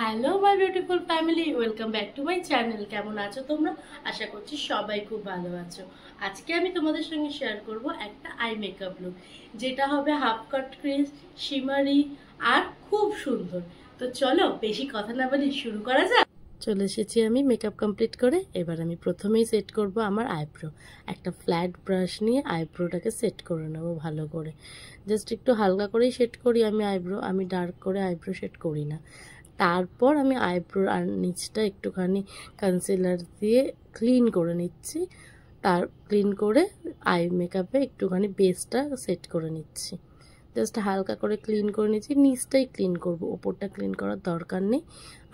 Hello my beautiful family, welcome back to my channel. কেমন আছো তোমরা? আশা করছি সবাই খুব ভালো আছো। আজকে আমি তোমাদের সঙ্গে শেয়ার করব একটা আই মেকআপ লুক, যেটা হবে হাফ কাট ক্রিজ, শিমারি আর খুব সুন্দর। তো চলো বেশি কথা না বলি শুরু করা যাক। চলে এসেছি আমি মেকআপ কমপ্লিট করে। এবার আমি প্রথমেই সেট করব আমার আইব্রো। একটা ফ্ল্যাট ব্রাশ নিয়ে আইব্রোটাকে সেট করে নেব ভালো করে। জাস্ট একটু হালকা করেই সেট করি আমি আইব্রো, আমি ডার্ক করে আইব্রো সেট করি না। তারপর আমি আইব্রোর আর নিচটা একটুখানি কনসিলার দিয়ে ক্লিন করে নিচ্ছি। ক্লিন করে আই মেকআপে একটুখানি বেসটা সেট করে নিচ্ছি। জাস্ট হালকা করে ক্লিন করে নিচ্ছি, নিচটাই ক্লিন করব, ওপরটা ক্লিন করার দরকার নেই।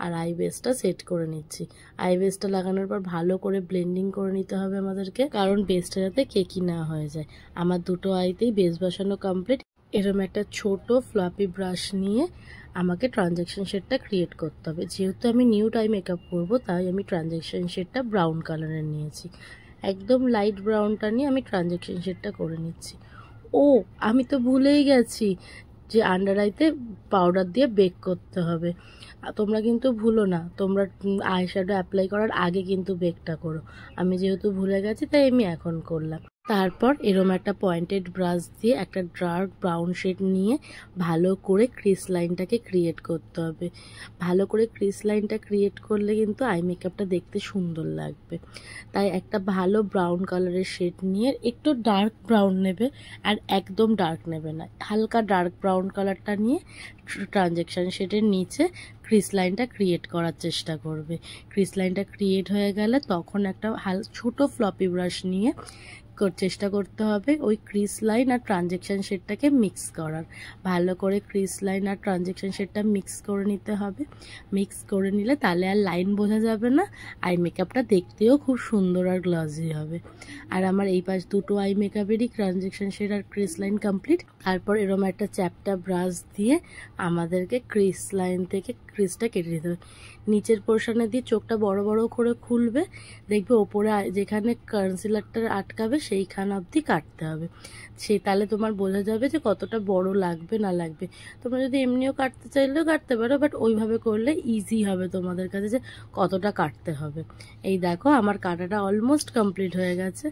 আর আই বেসটা সেট করে নিচ্ছি। আই বেসটা লাগানোর পর ভালো করে ব্লেন্ডিং করে নিতে হবে আমাদেরকে, কারণ বেসটা যাতে কেকি না হয়ে যায়। আমার দুটো আইতেই বেস বসানো কমপ্লিট। এরকম একটা ছোট ফ্লাপি ব্রাশ নিয়ে আমাকে ট্রানজ্যাকশন শেডটা ক্রিয়েট করতে হবে। যেহেতু আমি নিউড আই মেকআপ করবো, তাই আমি ট্রানজ্যাকশন শেডটা ব্রাউন কালারের নিয়েছি। একদম লাইট ব্রাউনটা নিয়ে আমি ট্রানজ্যাকশন শেডটা করে নিচ্ছি। ও, আমি তো ভুলেই গেছি যে আন্ডার আইতে পাউডার দিয়ে বেক করতে হবে। তোমরা কিন্তু ভুলো না, তোমরা আই শ্যাডো অ্যাপ্লাই করার আগে কিন্তু বেকটা করো। আমি যেহেতু ভুলে গেছি তাই আমি এখন করলাম। তারপর এরম একটা পয়েন্টেড ব্রাশ দিয়ে একটা ডার্ক ব্রাউন শেড নিয়ে ভালো করে ক্রিস লাইনটাকে ক্রিয়েট করতে হবে। ভালো করে ক্রিস লাইনটা ক্রিয়েট করলে কিন্তু আই মেকআপটা দেখতে সুন্দর লাগবে। তাই একটা ভালো ব্রাউন কালারের শেড নিয়ে একটু ডার্ক ব্রাউন নেবে, আর একদম ডার্ক নেবে না, হালকা ডার্ক ব্রাউন কালারটা নিয়ে ট্রানজ্যাকশন শেডের নিচে ক্রিস লাইনটা ক্রিয়েট করার চেষ্টা করবে। ক্রিস লাইনটা ক্রিয়েট হয়ে গেলে তখন একটা ছোট ফ্লপি ব্রাশ নিয়ে চেষ্টা করতে হবে ওই ক্রিস লাইন আর ট্রানজ্যাকশন শেডটাকে মিক্স করার। ভালো করে ক্রিস লাইন আর ট্রানজ্যাকশন শেডটা মিক্স করে নিতে হবে। মিক্স করে নিলে তাহলে আর লাইন বোঝা যাবে না, আই মেকআপটা দেখতেও খুব সুন্দর আর গ্লসি হবে। আর আমার এই পাশ দুটো আই মেকআপেরই ট্রানজ্যাকশন শেড আর ক্রিস লাইন কমপ্লিট। তারপর এরকম একটা চ্যাপটা ব্রাশ দিয়ে আমাদেরকে ক্রিস লাইন থেকে ক্রিসটা কেটে দিতে হবে। নিচের পোর্শনে দিয়ে চোখটা বড় বড় করে খুলবে, দেখবে ওপরে যেখানে কনসিলারটা আটকাবে সেইখান অবধি কাটতে হবে। তাহলে তোমার বোঝা যাবে যে কতটা বড় লাগবে না লাগবে। তোমরা যদি এমনিও কাটতে চাইলেও কাটতে পারো, বাট ওইভাবে করলে ইজি হবে তোমাদের কাছে যে কতটা কাটতে হবে। এই দেখো আমার কাটাটা অলমোস্ট কমপ্লিট হয়ে গেছে,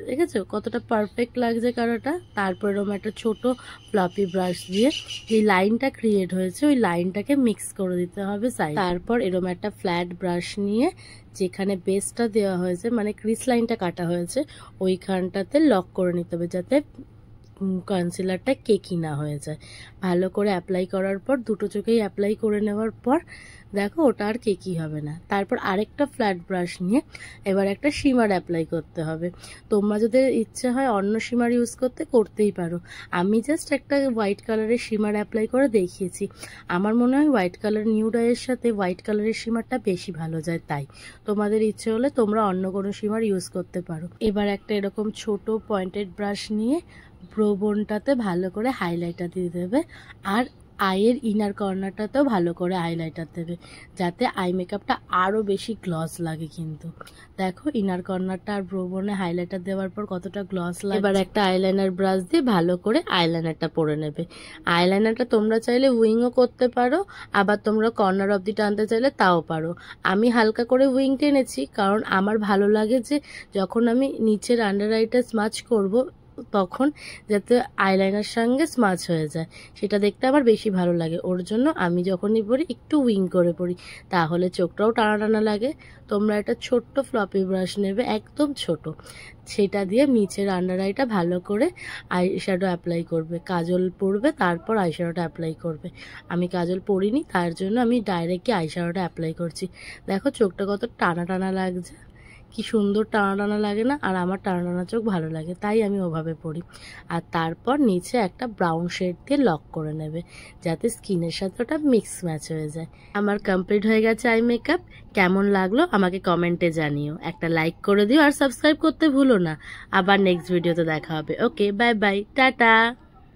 দেখেছো কতটা পারফেক্ট লাগছে কাটাটা। তারপর এরকম একটা ছোট ফ্লাপি ব্রাশ দিয়ে যে লাইনটা ক্রিয়েট হয়েছে ওই লাইনটাকে মিক্স করে দিতে হবে সাইড। তারপর এরকম একটা ফ্ল্যাট ব্রাশ নিয়ে যেখানে বেসটা দেওয়া হয়েছে, মানে ক্রিস লাইনটা কাটা হয়েছে, ওইখানটাতে লক করে নিতে হবে যাতে কনসিলারটা কেকি না হয়ে যায়। ভালো করে অ্যাপ্লাই করার পর দুটো চোখেই অ্যাপ্লাই করে নেওয়ার পর দেখো ওটা আর কেকি হবে না। তারপর আরেকটা ফ্ল্যাট ব্রাশ নিয়ে এবার একটা শিমার অ্যাপ্লাই করতে হবে। তোমরা যদি ইচ্ছে হয় অন্য শিমার ইউজ করতেই পারো। আমি জাস্ট একটা হোয়াইট কালারের শিমার অ্যাপ্লাই করে দেখিয়েছি। আমার মনে হয় হোয়াইট কালার নিউড আইয়ের সাথে হোয়াইট কালারের শিমারটা বেশি ভালো যায়, তাই তোমাদের ইচ্ছে হলে তোমরা অন্য কোনো শিমার ইউজ করতে পারো। এবার একটা এরকম ছোট পয়েন্টেড ব্রাশ নিয়ে ব্রো বোনটাতে ভালো করে হাইলাইটার দিয়ে দেবে, আর আইয়ের ইনার কর্নারটাতেও ভালো করে হাইলাইটার দেবে যাতে আই মেকআপটা আরও বেশি গ্লস লাগে। কিন্তু দেখো ইনার কর্নারটা আর ব্রো বোনে হাইলাইটার দেওয়ার পর কতটা গ্লস লাগে। এবার একটা আইলাইনার ব্রাশ দিয়ে ভালো করে আইলাইনারটা পরে নেবে। আইলাইনারটা তোমরা চাইলে উইংও করতে পারো, আবার তোমরা কর্নার অবধি টানতে চাইলে তাও পারো। আমি হালকা করে উইং টেনেছি, কারণ আমার ভালো লাগে যে যখন আমি নিচের আন্ডার আইটা স্মাচ করবো তখন যাতে আইলাইনার সঙ্গে স্মাচ হয়ে যায়, সেটা দেখতে আমার বেশি ভালো লাগে। ওর জন্য আমি যখনই পড়ি একটু উইং করে পড়ি, তাহলে চোখটাও টানা টানা লাগে। তোমরা একটা ছোট্ট ফ্লপি ব্রাশ নেবে, একদম ছোট, সেটা দিয়ে নিচের আন্ডার আইটা ভালো করে আই শ্যাডো অ্যাপ্লাই করবে। কাজল পরবে, তারপর আই শ্যাডোটা অ্যাপ্লাই করবে। আমি কাজল পরিনি, তার জন্য আমি ডাইরেক্টলি আই শ্যাডোটা অ্যাপ্লাই করছি। দেখো চোখটা কত টানা টানা লাগছে, কি সুন্দর টানা টানা লাগে না? আর আমার টানা টানা চোখ ভালো লাগে, তাই আমি ওভাবে পরি। আর তারপর নিচে একটা ব্রাউন শেড দিয়ে লক করে নেবে যাতে স্কিনের সাথে ওটা মিক্স ম্যাচ হয়ে যায়। আমার কমপ্লিট হয়ে গেছে আই মেকআপ। কেমন লাগলো আমাকে কমেন্টে জানিও, একটা লাইক করে দিও আর সাবস্ক্রাইব করতে ভুলো না। আবার নেক্সট ভিডিওতে দেখা হবে। ওকে, বাই বাই, টাটা।